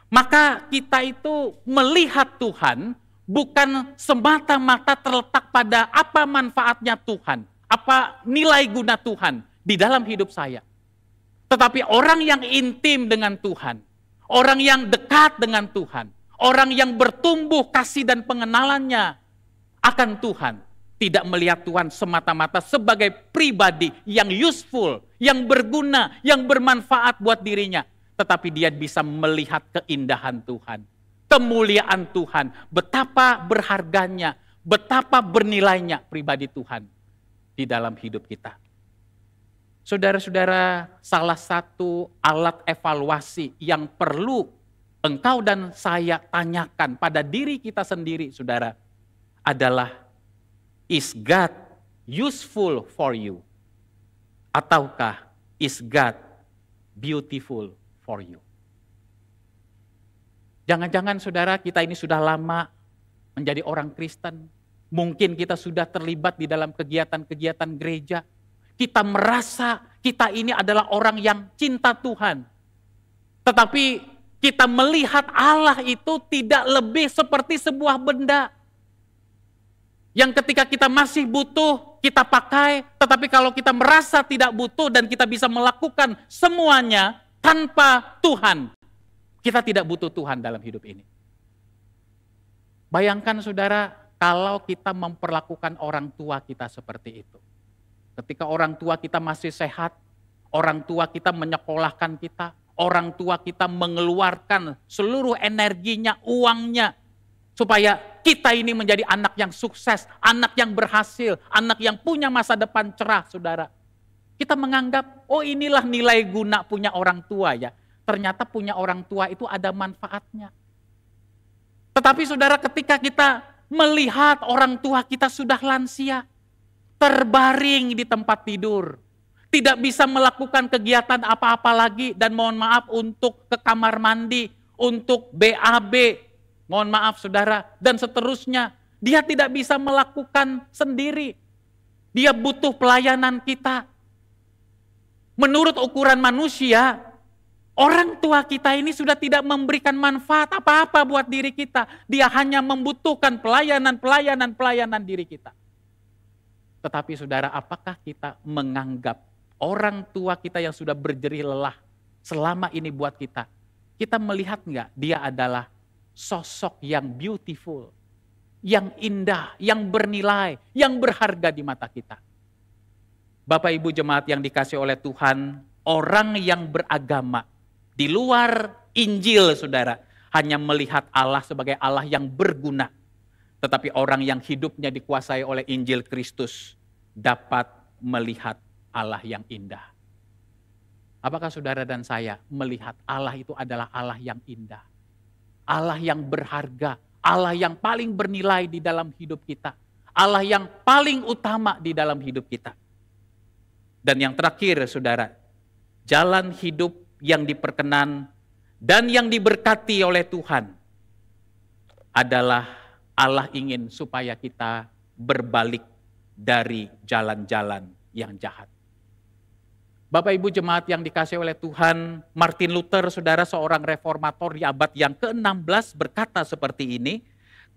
maka kita itu melihat Tuhan bukan semata-mata terletak pada apa manfaatnya Tuhan, apa nilai guna Tuhan di dalam hidup saya. Tetapi orang yang intim dengan Tuhan, orang yang dekat dengan Tuhan, orang yang bertumbuh kasih dan pengenalannya akan Tuhan, tidak melihat Tuhan semata-mata sebagai pribadi yang useful, yang berguna, yang bermanfaat buat dirinya. Tetapi dia bisa melihat keindahan Tuhan, kemuliaan Tuhan, betapa berharganya, betapa bernilainya pribadi Tuhan di dalam hidup kita. Saudara-saudara, salah satu alat evaluasi yang perlu engkau dan saya tanyakan pada diri kita sendiri, saudara, adalah, is God useful for you? Ataukah is God beautiful for you? Jangan-jangan saudara kita ini sudah lama menjadi orang Kristen. Mungkin kita sudah terlibat di dalam kegiatan-kegiatan gereja. Kita merasa kita ini adalah orang yang cinta Tuhan. Tetapi kita melihat Allah itu tidak lebih seperti sebuah benda. Yang ketika kita masih butuh, kita pakai. Tetapi kalau kita merasa tidak butuh dan kita bisa melakukan semuanya tanpa Tuhan, kita tidak butuh Tuhan dalam hidup ini. Bayangkan saudara, kalau kita memperlakukan orang tua kita seperti itu. Ketika orang tua kita masih sehat, orang tua kita menyekolahkan kita, orang tua kita mengeluarkan seluruh energinya, uangnya, supaya kita ini menjadi anak yang sukses, anak yang berhasil, anak yang punya masa depan cerah, saudara. Kita menganggap, oh inilah nilai guna punya orang tua ya. Ternyata punya orang tua itu ada manfaatnya. Tetapi saudara, ketika kita melihat orang tua kita sudah lansia, terbaring di tempat tidur, tidak bisa melakukan kegiatan apa-apa lagi, dan mohon maaf untuk ke kamar mandi, untuk BAB, mohon maaf saudara, dan seterusnya. Dia tidak bisa melakukan sendiri. Dia butuh pelayanan kita. Menurut ukuran manusia, orang tua kita ini sudah tidak memberikan manfaat apa-apa buat diri kita. Dia hanya membutuhkan pelayanan diri kita. Tetapi saudara, apakah kita menganggap orang tua kita yang sudah berjerih lelah selama ini buat kita? Kita melihat enggak dia adalah sosok yang beautiful, yang indah, yang bernilai, yang berharga di mata kita. Bapak Ibu jemaat yang dikasihi oleh Tuhan, orang yang beragama di luar Injil saudara, hanya melihat Allah sebagai Allah yang berguna. Tetapi orang yang hidupnya dikuasai oleh Injil Kristus dapat melihat Allah yang indah. Apakah saudara dan saya melihat Allah itu adalah Allah yang indah? Allah yang berharga, Allah yang paling bernilai di dalam hidup kita. Allah yang paling utama di dalam hidup kita. Dan yang terakhir saudara, jalan hidup yang diperkenan dan yang diberkati oleh Tuhan adalah Allah ingin supaya kita berbalik dari jalan-jalan yang jahat. Bapak Ibu jemaat yang dikasihi oleh Tuhan, Martin Luther saudara seorang reformator di abad yang ke-16 berkata seperti ini,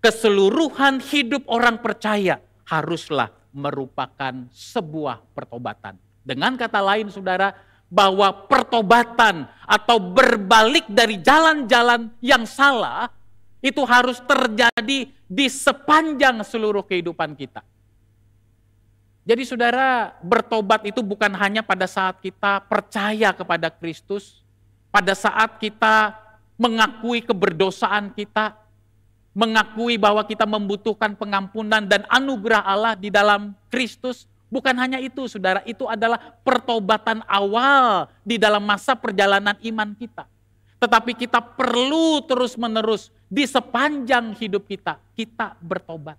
keseluruhan hidup orang percaya haruslah merupakan sebuah pertobatan. Dengan kata lain saudara, bahwa pertobatan atau berbalik dari jalan-jalan yang salah itu harus terjadi di sepanjang seluruh kehidupan kita. Jadi saudara, bertobat itu bukan hanya pada saat kita percaya kepada Kristus, pada saat kita mengakui keberdosaan kita, mengakui bahwa kita membutuhkan pengampunan dan anugerah Allah di dalam Kristus. Bukan hanya itu saudara, itu adalah pertobatan awal di dalam masa perjalanan iman kita. Tetapi kita perlu terus-menerus di sepanjang hidup kita bertobat.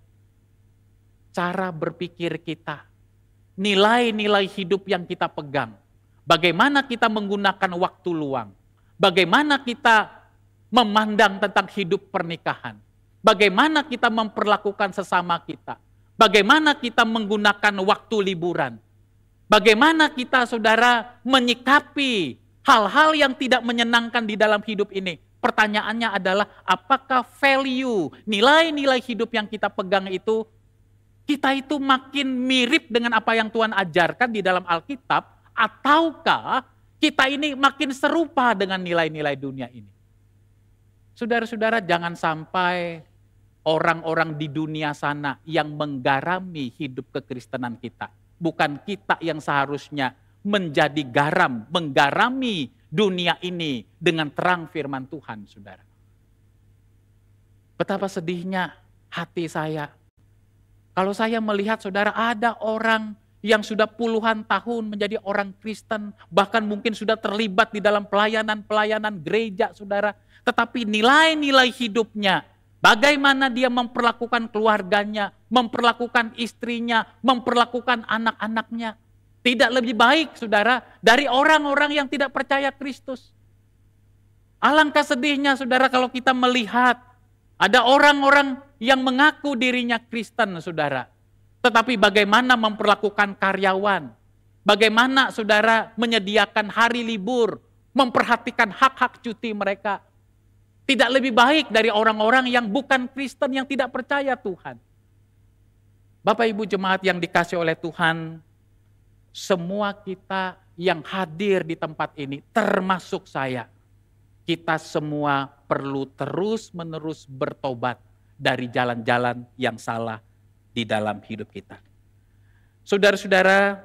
Cara berpikir kita, nilai-nilai hidup yang kita pegang, bagaimana kita menggunakan waktu luang, bagaimana kita memandang tentang hidup pernikahan, bagaimana kita memperlakukan sesama kita, bagaimana kita menggunakan waktu liburan, bagaimana kita saudara menyikapi hal-hal yang tidak menyenangkan di dalam hidup ini. Pertanyaannya adalah apakah value, nilai-nilai hidup yang kita pegang itu, kita itu makin mirip dengan apa yang Tuhan ajarkan di dalam Alkitab, ataukah kita ini makin serupa dengan nilai-nilai dunia ini. Saudara-saudara, jangan sampai orang-orang di dunia sana yang menggarami hidup kekristenan kita. Bukan kita yang seharusnya menjadi garam, menggarami dunia ini dengan terang firman Tuhan, saudara. Betapa sedihnya hati saya. Kalau saya melihat saudara ada orang yang sudah puluhan tahun menjadi orang Kristen, bahkan mungkin sudah terlibat di dalam pelayanan-pelayanan gereja, saudara. Tetapi nilai-nilai hidupnya, bagaimana dia memperlakukan keluarganya, memperlakukan istrinya, memperlakukan anak-anaknya, tidak lebih baik, saudara, dari orang-orang yang tidak percaya Kristus. Alangkah sedihnya, saudara, kalau kita melihat ada orang-orang yang mengaku dirinya Kristen, saudara. Tetapi bagaimana memperlakukan karyawan, bagaimana saudara menyediakan hari libur, memperhatikan hak-hak cuti mereka. Tidak lebih baik dari orang-orang yang bukan Kristen, yang tidak percaya Tuhan. Bapak Ibu jemaat yang dikasihi oleh Tuhan, semua kita yang hadir di tempat ini, termasuk saya, kita semua perlu terus-menerus bertobat dari jalan-jalan yang salah di dalam hidup kita. Saudara-saudara,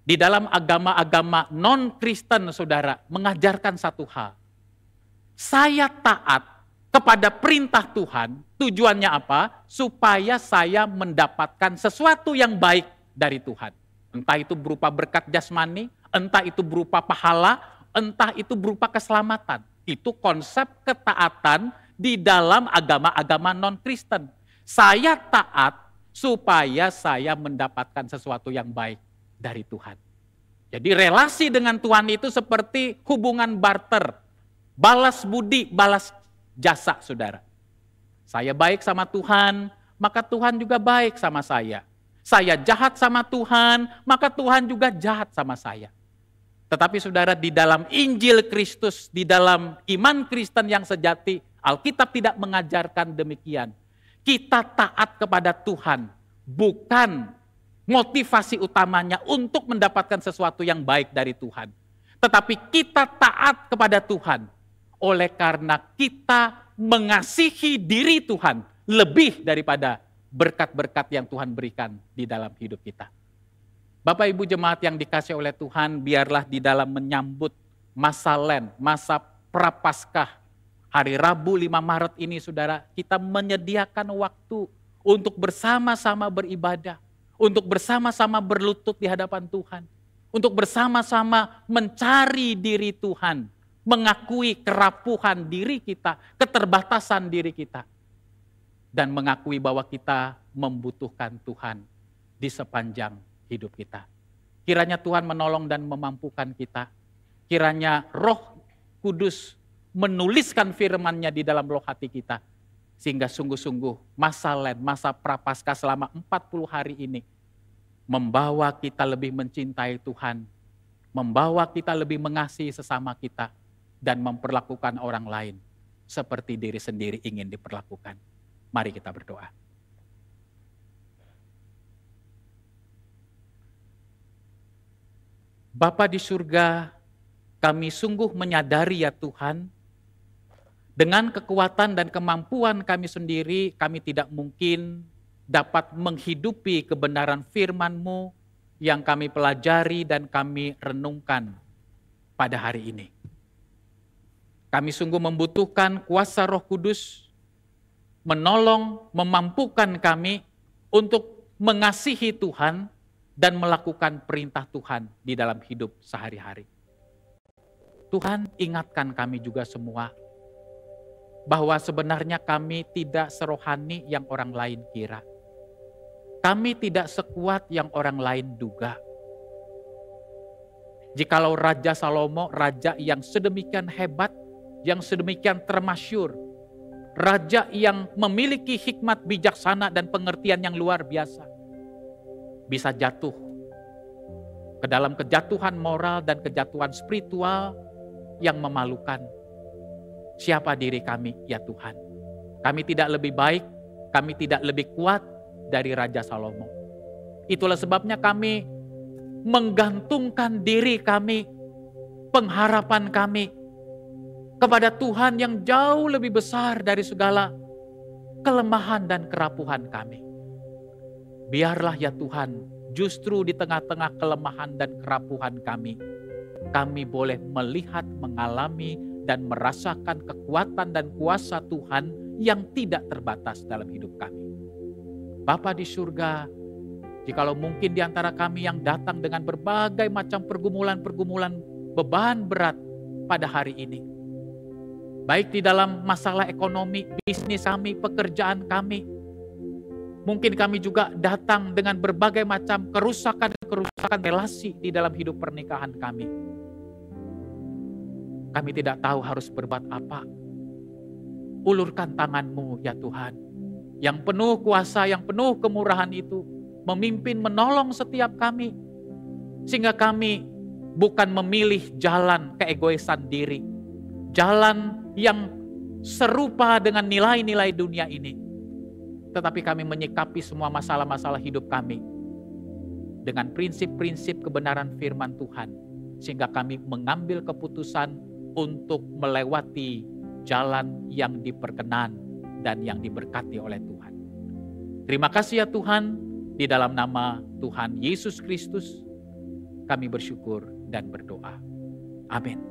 di dalam agama-agama non-Kristen, saudara, mengajarkan satu hal. Saya taat kepada perintah Tuhan, tujuannya apa? Supaya saya mendapatkan sesuatu yang baik dari Tuhan. Entah itu berupa berkat jasmani, entah itu berupa pahala, entah itu berupa keselamatan. Itu konsep ketaatan di dalam agama-agama non-Kristen. Saya taat supaya saya mendapatkan sesuatu yang baik dari Tuhan. Jadi relasi dengan Tuhan itu seperti hubungan barter. Balas budi, balas jasa, saudara. Saya baik sama Tuhan, maka Tuhan juga baik sama saya. Saya jahat sama Tuhan, maka Tuhan juga jahat sama saya. Tetapi saudara, di dalam Injil Kristus, di dalam iman Kristen yang sejati, Alkitab tidak mengajarkan demikian. Kita taat kepada Tuhan, bukan motivasi utamanya untuk mendapatkan sesuatu yang baik dari Tuhan. Tetapi kita taat kepada Tuhan oleh karena kita mengasihi diri Tuhan lebih daripada berkat-berkat yang Tuhan berikan di dalam hidup kita. Bapak Ibu jemaat yang dikasihi oleh Tuhan, biarlah di dalam menyambut masa Lent, masa Prapaskah, hari Rabu 5 Maret ini saudara, kita menyediakan waktu untuk bersama-sama beribadah, untuk bersama-sama berlutut di hadapan Tuhan, untuk bersama-sama mencari diri Tuhan, mengakui kerapuhan diri kita, keterbatasan diri kita, dan mengakui bahwa kita membutuhkan Tuhan di sepanjang hidup kita. Kiranya Tuhan menolong dan memampukan kita. Kiranya Roh Kudus menuliskan firman-Nya di dalam loh hati kita. Sehingga sungguh-sungguh masa Lent, masa Prapaskah selama 40 hari ini membawa kita lebih mencintai Tuhan, membawa kita lebih mengasihi sesama kita, dan memperlakukan orang lain seperti diri sendiri ingin diperlakukan. Mari kita berdoa. Bapa di surga, kami sungguh menyadari ya Tuhan, dengan kekuatan dan kemampuan kami sendiri, kami tidak mungkin dapat menghidupi kebenaran firman-Mu yang kami pelajari dan kami renungkan pada hari ini. Kami sungguh membutuhkan kuasa Roh Kudus, menolong, memampukan kami untuk mengasihi Tuhan, dan melakukan perintah Tuhan di dalam hidup sehari-hari. Tuhan, ingatkan kami juga semua bahwa sebenarnya kami tidak serohani yang orang lain kira. Kami tidak sekuat yang orang lain duga. Jikalau Raja Salomo, raja yang sedemikian hebat, yang sedemikian termasyur, raja yang memiliki hikmat bijaksana dan pengertian yang luar biasa, bisa jatuh ke dalam kejatuhan moral dan kejatuhan spiritual yang memalukan. Siapa diri kami ya Tuhan? Kami tidak lebih baik, kami tidak lebih kuat dari Raja Salomo. Itulah sebabnya kami menggantungkan diri kami, pengharapan kami kepada Tuhan yang jauh lebih besar dari segala kelemahan dan kerapuhan kami. Biarlah ya Tuhan, justru di tengah-tengah kelemahan dan kerapuhan kami boleh melihat, mengalami, dan merasakan kekuatan dan kuasa Tuhan yang tidak terbatas dalam hidup kami. Bapa di surga, jikalau mungkin di antara kami yang datang dengan berbagai macam pergumulan-pergumulan beban berat pada hari ini, baik di dalam masalah ekonomi, bisnis kami, pekerjaan kami, mungkin kami juga datang dengan berbagai macam kerusakan relasi di dalam hidup pernikahan kami. Kami tidak tahu harus berbuat apa. Ulurkan tangan-Mu ya Tuhan, yang penuh kuasa, yang penuh kemurahan itu, memimpin, menolong setiap kami, sehingga kami bukan memilih jalan keegoisan diri, jalan yang serupa dengan nilai-nilai dunia ini, tetapi kami menyikapi semua masalah-masalah hidup kami dengan prinsip-prinsip kebenaran firman Tuhan, sehingga kami mengambil keputusan untuk melewati jalan yang diperkenan dan yang diberkati oleh Tuhan. Terima kasih ya Tuhan, di dalam nama Tuhan Yesus Kristus kami bersyukur dan berdoa. Amin.